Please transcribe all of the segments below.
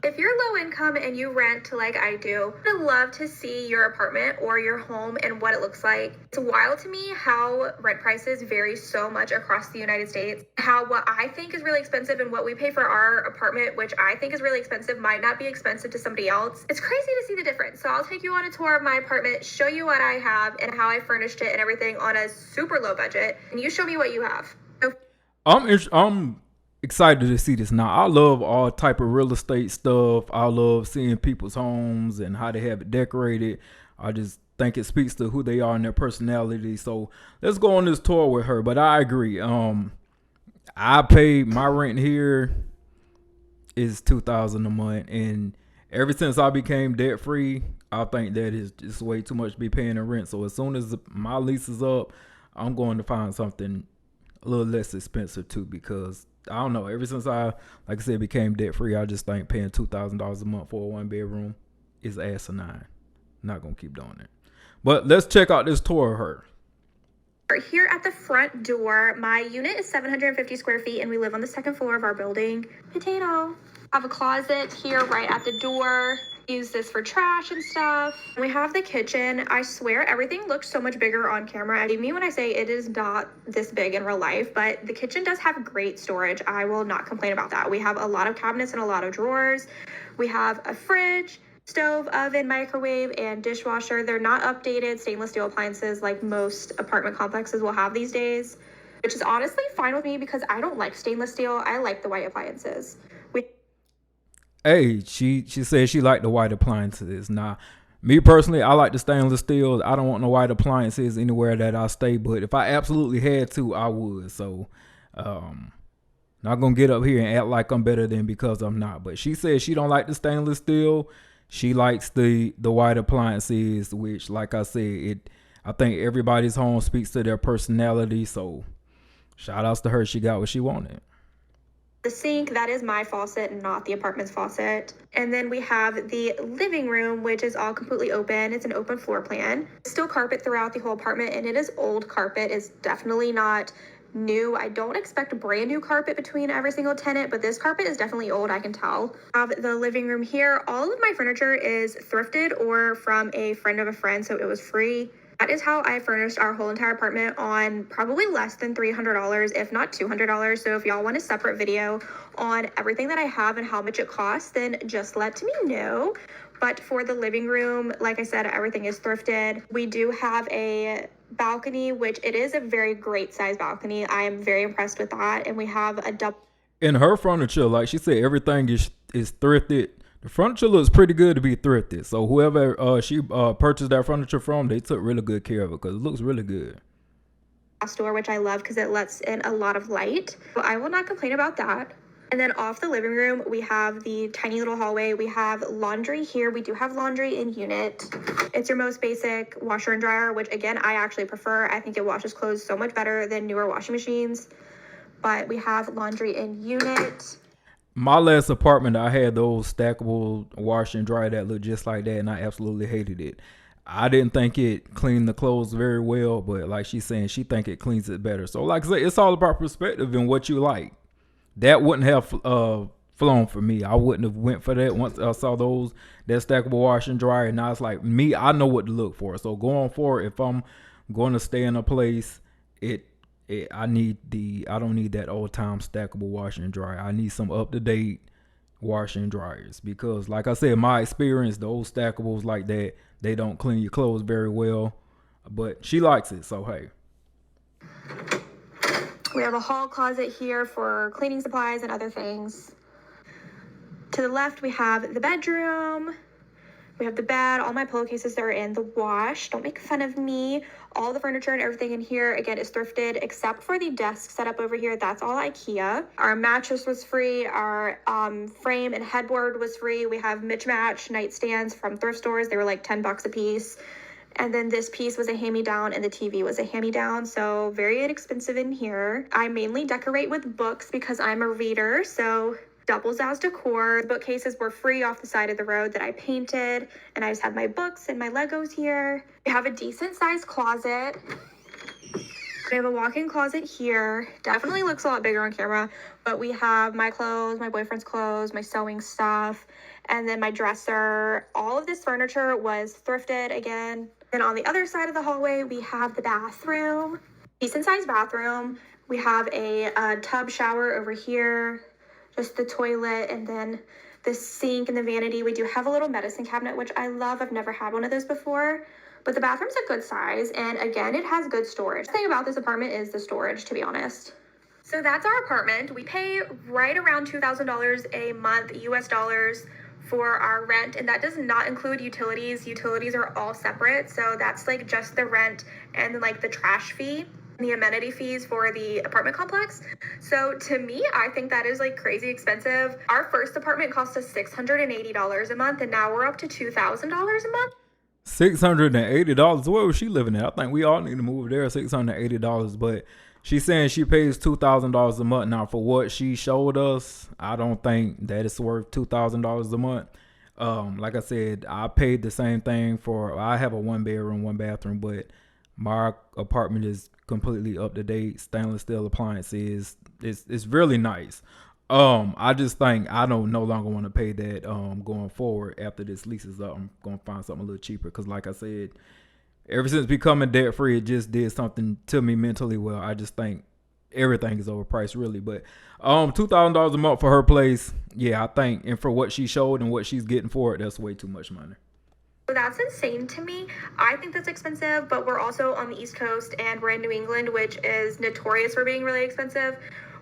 If you're low income and you rent like I do, I'd love to see your apartment or your home and what it looks like. It's wild to me how rent prices vary so much across the United States. How what I think is really expensive and what we pay for our apartment, which I think is really expensive, might not be expensive to somebody else. It's crazy to see the difference. So I'll take you on a tour of my apartment, show you what I have and how I furnished it and everything on a super low budget. And you show me what you have. I'm excited to see this now. I love all type of real estate stuff. I love seeing people's homes and how they have it decorated. I just think it speaks to who they are and their personality. So let's go on this tour with her. But I agree. I pay my rent here is $2,000 a month, and ever since I became debt free, I think that is just way too much to be paying in rent. So as soon as my lease is up, I'm going to find something a little less expensive too, because I don't know. Ever since I, like I said, became debt free, I just think paying $2,000 a month for a 1 bedroom is asinine. Not gonna keep doing it. But let's check out this tour of her. Here at the front door, my unit is 750 square feet and we live on the second floor of our building. Potato. I have a closet here right at the door. Use this for trash and stuff. We have the kitchen. I swear everything looks so much bigger on camera. Believe me when I say it is not this big in real life, but the kitchen does have great storage. I will not complain about that. We have a lot of cabinets and a lot of drawers. We have a fridge, stove, oven, microwave, and dishwasher. They're not updated stainless steel appliances like most apartment complexes will have these days, which is honestly fine with me because I don't like stainless steel. I like the white appliances. Hey, she said she liked the white appliances. Now, me personally, I like the stainless steel. I don't want no white appliances anywhere that I stay, but if I absolutely had to, I would. So, not gonna get up here and act like I'm better than because I'm not. But she said she don't like the stainless steel. She likes the white appliances, which, like I said, I think everybody's home speaks to their personality. So, shout outs to her. She got what she wanted. The sink, that is my faucet, not the apartment's faucet. And then we have the living room, which is all completely open. It's an open floor plan. Still carpet throughout the whole apartment, and it is old carpet. It's definitely not new. I don't expect a brand new carpet between every single tenant, but this carpet is definitely old, I can tell. I have the living room here. All of my furniture is thrifted or from a friend of a friend, so it was free. That is how I furnished our whole entire apartment on probably less than $300, if not $200. So if y'all want a separate video on everything that I have and how much it costs, then just let me know. But for the living room, like I said, everything is thrifted. We do have a balcony, which it is a very great size balcony. I am very impressed with that. And we have a double. In her furniture, like she said, everything is thrifted. The furniture looks pretty good to be thrifted. So whoever she purchased that furniture from, they took really good care of it because it looks really good. Door, which I love because it lets in a lot of light. So I will not complain about that. And then off the living room, we have the tiny little hallway. We have laundry here. We do have laundry in unit. It's your most basic washer and dryer, which again, I actually prefer. I think it washes clothes so much better than newer washing machines. But we have laundry in unit. My last apartment, I had those stackable wash and dry that looked just like that, and I absolutely hated it. I didn't think it cleaned the clothes very well, but like she's saying, she think it cleans it better. So like I said, it's all about perspective and what you like. That wouldn't have flown for me. I wouldn't have went for that once I saw that stackable wash and dryer. And now it's like me, I know what to look for. So going forward, if I'm going to stay in a place, I don't need that old time stackable washer and dryer. I need some up to date washer and dryers because, like I said, my experience, the old stackables like that, they don't clean your clothes very well. But she likes it, so hey. We have a hall closet here for cleaning supplies and other things. To the left, we have the bedroom. We have the bed. All my pillowcases are in the wash. Don't make fun of me. All the furniture and everything in here, again, is thrifted, except for the desk setup over here. That's all IKEA. Our mattress was free. Our frame and headboard was free. We have mismatch nightstands from thrift stores. They were like $10 a piece. And then this piece was a hand-me-down and the TV was a hand-me-down. So very inexpensive in here. I mainly decorate with books because I'm a reader. So doubles as decor. The bookcases were free off the side of the road that I painted, and I just have my books and my Legos here. We have a decent sized closet. We have a walk-in closet here. Definitely looks a lot bigger on camera, but we have my clothes, my boyfriend's clothes, my sewing stuff, And then my dresser, all of this furniture was thrifted again. And on the other side of the hallway, we have the bathroom, decent sized bathroom. We have a tub shower over here, just the toilet, and then the sink and the vanity. We do have a little medicine cabinet, which I love. I've never had one of those before, but the bathroom's a good size. And again, it has good storage. The thing about this apartment is the storage, to be honest. So that's our apartment. We pay right around $2,000 a month, US dollars, for our rent, and that does not include utilities. Utilities are all separate, so that's like just the rent and then like the trash fee, the amenity fees for the apartment complex. So to me, I think that is like crazy expensive. Our first apartment cost us $680 a month, and now we're up to $2,000 a month. $680. Where was she living at? I think we all need to move there. $680, but she's saying she pays $2,000 a month. Now, for what she showed us, I don't think that it's worth $2,000 a month. Like I said, I paid the same thing I have a 1-bedroom, 1-bathroom, but my apartment is completely up to date. Stainless steel appliances. It's really nice. I just think I don't no longer want to pay that going forward after this lease is up. I'm gonna find something a little cheaper because, like I said, ever since becoming debt free, it just did something to me mentally. Well, I just think everything is overpriced, really. But $2,000 a month for her place, yeah, I think, and for what she showed and what she's getting for it, that's way too much money. So that's insane to me. I think that's expensive, but we're also on the East Coast and we're in New England, which is notorious for being really expensive.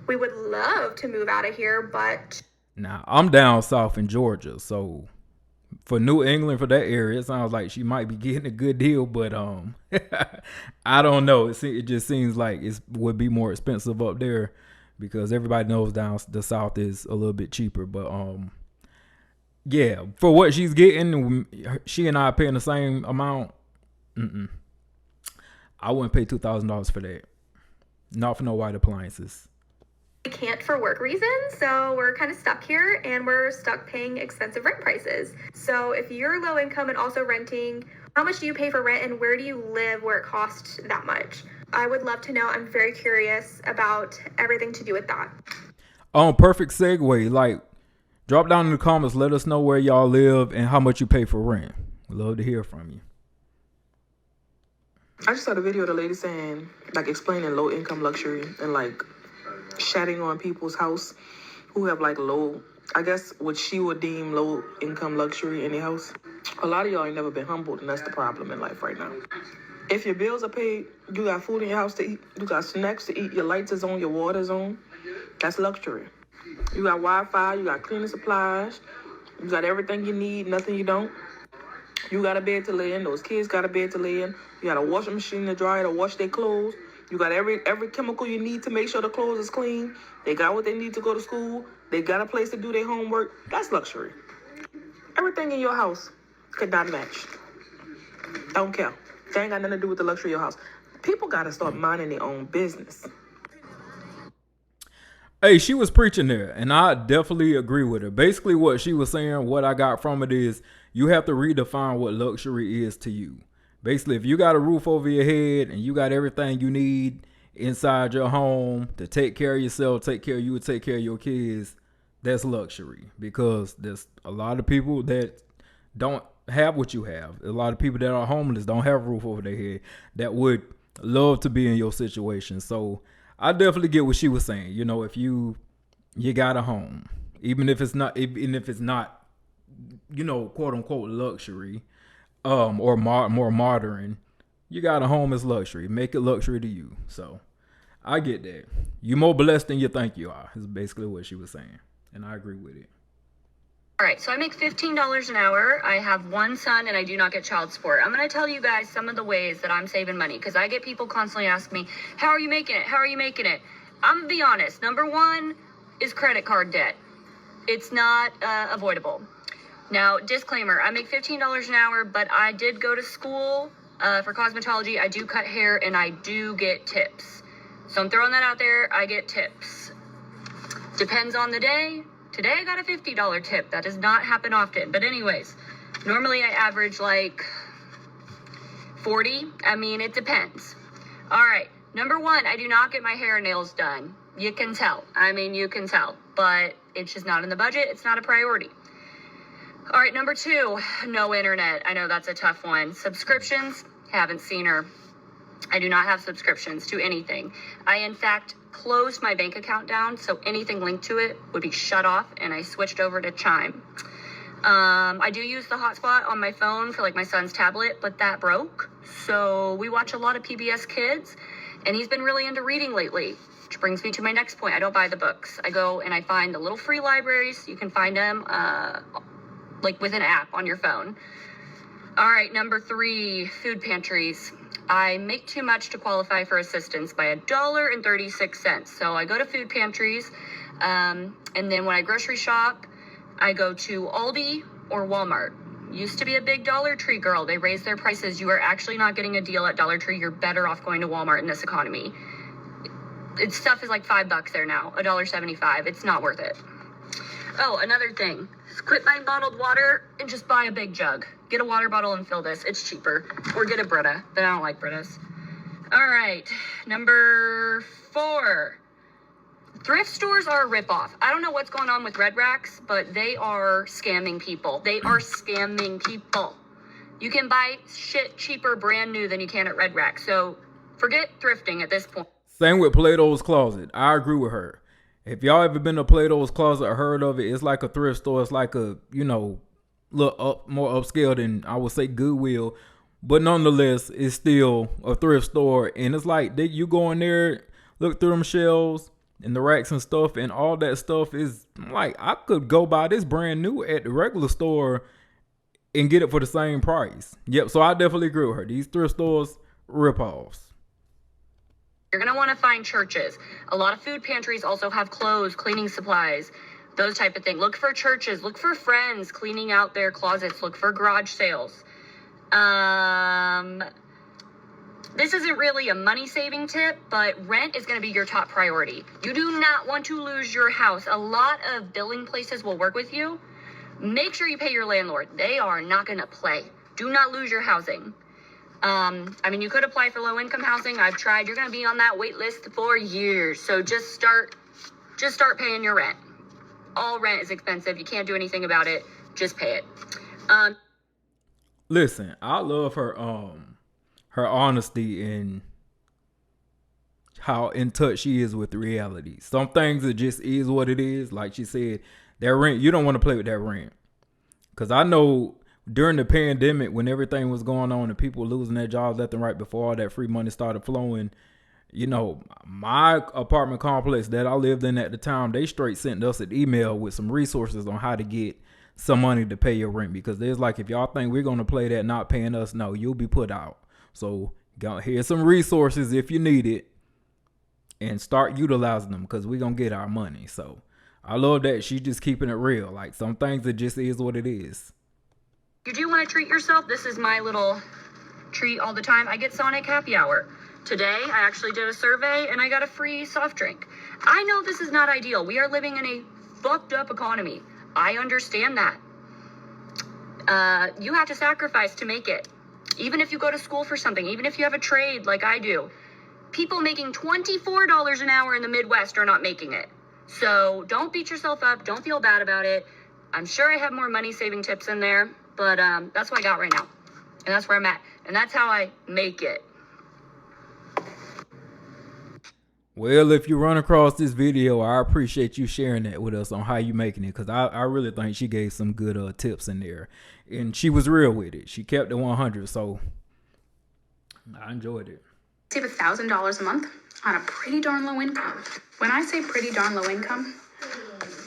We would love to move out of here, but now I'm down south in Georgia, so for New England, for that area, it sounds like she might be getting a good deal, but I don't know. It just seems like it would be more expensive up there because everybody knows down the south is a little bit cheaper. But yeah, for what she's getting, she and I are paying the same amount. I wouldn't pay $2,000 for that. Not for no white appliances. We can't for work reasons, so we're kind of stuck here and we're stuck paying expensive rent prices. So if you're low income and also renting, how much do you pay for rent and where do you live where it costs that much? I would love to know. I'm very curious about everything to do with that. Perfect segue. Like, drop down in the comments, let us know where y'all live and how much you pay for rent. We'd love to hear from you. I just saw the video of the lady saying, like, explaining low income luxury and like shatting on people's house who have like low, I guess what she would deem low income luxury in their house. A lot of y'all ain't never been humbled, and that's the problem in life right now. If your bills are paid, you got food in your house to eat, you got snacks to eat, your lights is on, your water's on, that's luxury. You got Wi-Fi, you got cleaning supplies, you got everything you need, nothing you don't. You got a bed to lay in, those kids got a bed to lay in, you got a washing machine to dry to wash their clothes. You got every chemical you need to make sure the clothes is clean. They got what they need to go to school. They got a place to do their homework. That's luxury. Everything in your house could not match. Don't care. They ain't got nothing to do with the luxury of your house. People got to start minding their own business. Hey, she was preaching there, and I definitely agree with her. Basically, what she was saying, what I got from it is you have to redefine what luxury is to you. Basically, if you got a roof over your head and you got everything you need inside your home to take care of yourself, take care of you, take care of your kids, that's luxury. Because there's a lot of people that don't have what you have. A lot of people that are homeless don't have a roof over their head that would love to be in your situation. So I definitely get what she was saying. You know, if you got a home, even if it's not, you know, quote unquote luxury, or more modern, you got a home as luxury. Make it luxury to you. So I get that. You're more blessed than you think you are, is basically what she was saying. And I agree with it. All right, so I make $15 an hour. I have one son and I do not get child support. I'm going to tell you guys some of the ways that I'm saving money because I get people constantly ask me, how are you making it? How are you making it? I'm going to be honest. Number one is credit card debt. It's not avoidable. Now, disclaimer, I make $15 an hour, but I did go to school for cosmetology. I do cut hair and I do get tips. So I'm throwing that out there. I get tips. Depends on the day. Today I got a $50 tip. That does not happen often. But anyways, normally I average like 40. I mean, it depends. All right. Number one, I do not get my hair and nails done. You can tell. I mean, you can tell. But it's just not in the budget. It's not a priority. All right, number 2, no internet. I know that's a tough one. Subscriptions, haven't seen her. I do not have subscriptions to anything. I, in fact, closed my bank account down, so anything linked to it would be shut off, and I switched over to Chime. I do use the hotspot on my phone for like my son's tablet, but that broke. So we watch a lot of PBS Kids, and he's been really into reading lately, which brings me to my next point. I don't buy the books. I go and I find the little free libraries. You can find them like with an app on your phone. All right, number 3, food pantries. I make too much to qualify for assistance by $1.36. So I go to food pantries, and then when I grocery shop, I go to Aldi or Walmart. Used to be a big Dollar Tree girl. They raised their prices. You are actually not getting a deal at Dollar Tree. You're better off going to Walmart in this economy. Stuff is like $5 there now, $1.75. It's not worth it. Oh, another thing. Quit buying bottled water and just buy a big jug. Get a water bottle and fill this. It's cheaper. Or get a Brita, but I don't like Britas. All right, number 4. Thrift stores are a ripoff. I don't know what's going on with Red Racks, but they are scamming people. They are scamming people. You can buy shit cheaper brand new than you can at Red Rack. So forget thrifting at this point. Same with Plato's Closet. I agree with her. If y'all ever been to Plato's Closet or heard of it, it's like a thrift store. It's like a, little more upscale than I would say Goodwill. But nonetheless, it's still a thrift store. And it's like you go in there, look through them shelves and the racks and stuff, and all that stuff is like, I could go buy this brand new at the regular store and get it for the same price. Yep, so I definitely agree with her. These thrift stores, rip-offs. You're going to want to find churches. A lot of food pantries also have clothes, cleaning supplies, those type of things. Look for churches. Look for friends cleaning out their closets. Look for garage sales. This isn't really a money-saving tip, but rent is going to be your top priority. You do not want to lose your house. A lot of billing places will work with you. Make sure you pay your landlord. They are not going to play. Do not lose your housing. You could apply for low-income housing. I've tried. You're going to be on that wait list for years. So just start paying your rent. All rent is expensive. You can't do anything about it. Just pay it. Listen, I love her honesty and how in touch she is with reality. Some things, it just is what it is. Like she said, that rent, you don't want to play with that rent. Because I know during the pandemic, when everything was going on and people losing their jobs left and right before all that free money started flowing, my apartment complex that I lived in at the time, they straight sent us an email with some resources on how to get some money to pay your rent. Because there's like, if y'all think we're going to play that not paying us, no, you'll be put out. So here's some resources if you need it, and start utilizing them, because we're going to get our money. So I love that she's just keeping it real. Like, some things, it just is what it is. You do want to treat yourself. This is my little treat all the time. I get Sonic Happy Hour. Today, I actually did a survey and I got a free soft drink. I know this is not ideal. We are living in a fucked up economy. I understand that. You have to sacrifice to make it. Even if you go to school for something, even if you have a trade like I do, people making $24 an hour in the Midwest are not making it. So don't beat yourself up. Don't feel bad about it. I'm sure I have more money saving tips in there, but that's what I got right now. And that's where I'm at. And that's how I make it. Well, if you run across this video, I appreciate you sharing that with us on how you making it, because I really think she gave some good tips in there, and she was real with it. She kept it 100, so I enjoyed it. Save $1,000 a month on a pretty darn low income. When I say pretty darn low income,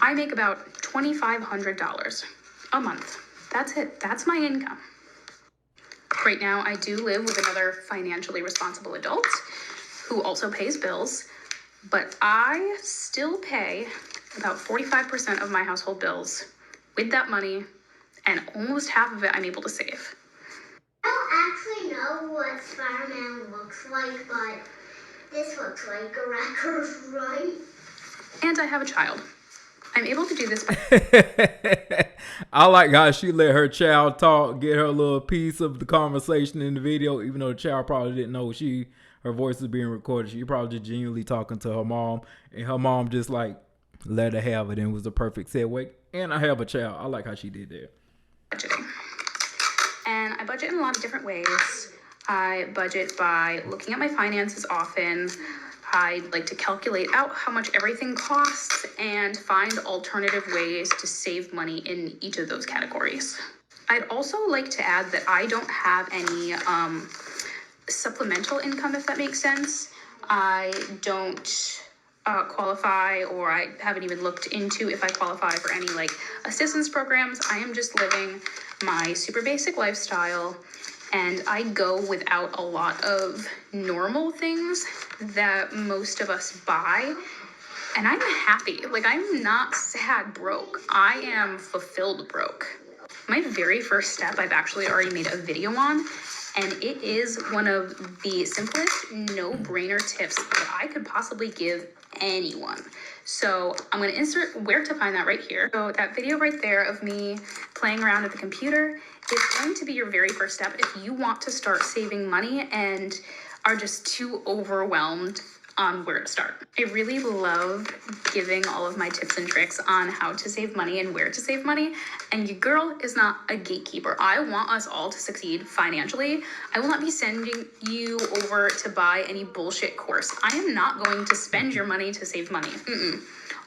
I make about $2,500 a month. That's it. That's my income. Right now, I do live with another financially responsible adult who also pays bills, but I still pay about 45% of my household bills with that money, and almost half of it I'm able to save. I don't actually know what Spider-Man looks like, but this looks like a record, right? And I have a child. I'm able to do this by I like how she let her child talk, get her little piece of the conversation in the video, even though the child probably didn't know her voice was being recorded. She probably just genuinely talking to her mom, and her mom just like let her have it, and it was a perfect segue. And I have a child. I like how she did that. And I budget in a lot of different ways. I budget by looking at my finances often. I like to calculate out how much everything costs and find alternative ways to save money in each of those categories. I'd also like to add that I don't have any supplemental income, if that makes sense. I don't qualify, or I haven't even looked into if I qualify for any like assistance programs. I am just living my super basic lifestyle, and I go without a lot of normal things that most of us buy. And I'm happy. Like, I'm not sad broke. I am fulfilled broke. My very first step I've actually already made a video on, and it is one of the simplest no-brainer tips that I could possibly give anyone. So I'm going to insert where to find that right here. So that video right there of me playing around at the computer is going to be your very first step if you want to start saving money and are just too overwhelmed on where to start. I really love giving all of my tips and tricks on how to save money and where to save money. And your girl is not a gatekeeper. I want us all to succeed financially. I will not be sending you over to buy any bullshit course. I am not going to spend your money to save money.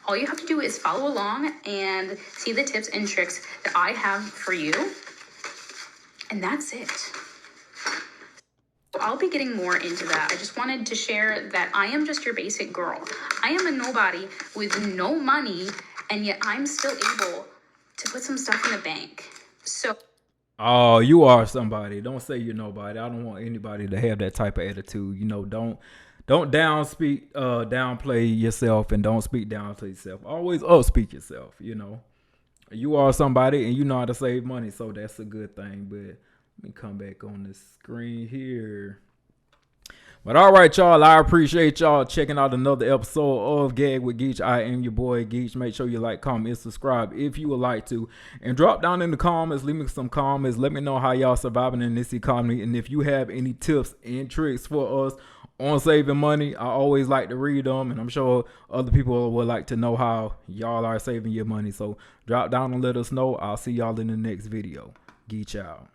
All you have to do is follow along and see the tips and tricks that I have for you. And that's it. I'll be getting more into that. I just wanted to share that I am just your basic girl. I am a nobody with no money, and yet I'm still able to put some stuff in the bank. So, oh, you are somebody. Don't say you're nobody. I don't want anybody to have that type of attitude. You know, don't downplay yourself, and don't speak down to yourself. Always upspeak yourself. You know, you are somebody, and you know how to save money, so that's a good thing. But let me come back on the screen here. But all right, y'all, I appreciate y'all checking out another episode of Gag with Geach. I am your boy Geach. Make sure you like, comment, and subscribe if you would like to. And drop down in the comments, leave me some comments. Let me know how y'all surviving in this economy. And if you have any tips and tricks for us on saving money, I always like to read them. And I'm sure other people would like to know how y'all are saving your money. So drop down and let us know. I'll see y'all in the next video. Geach out.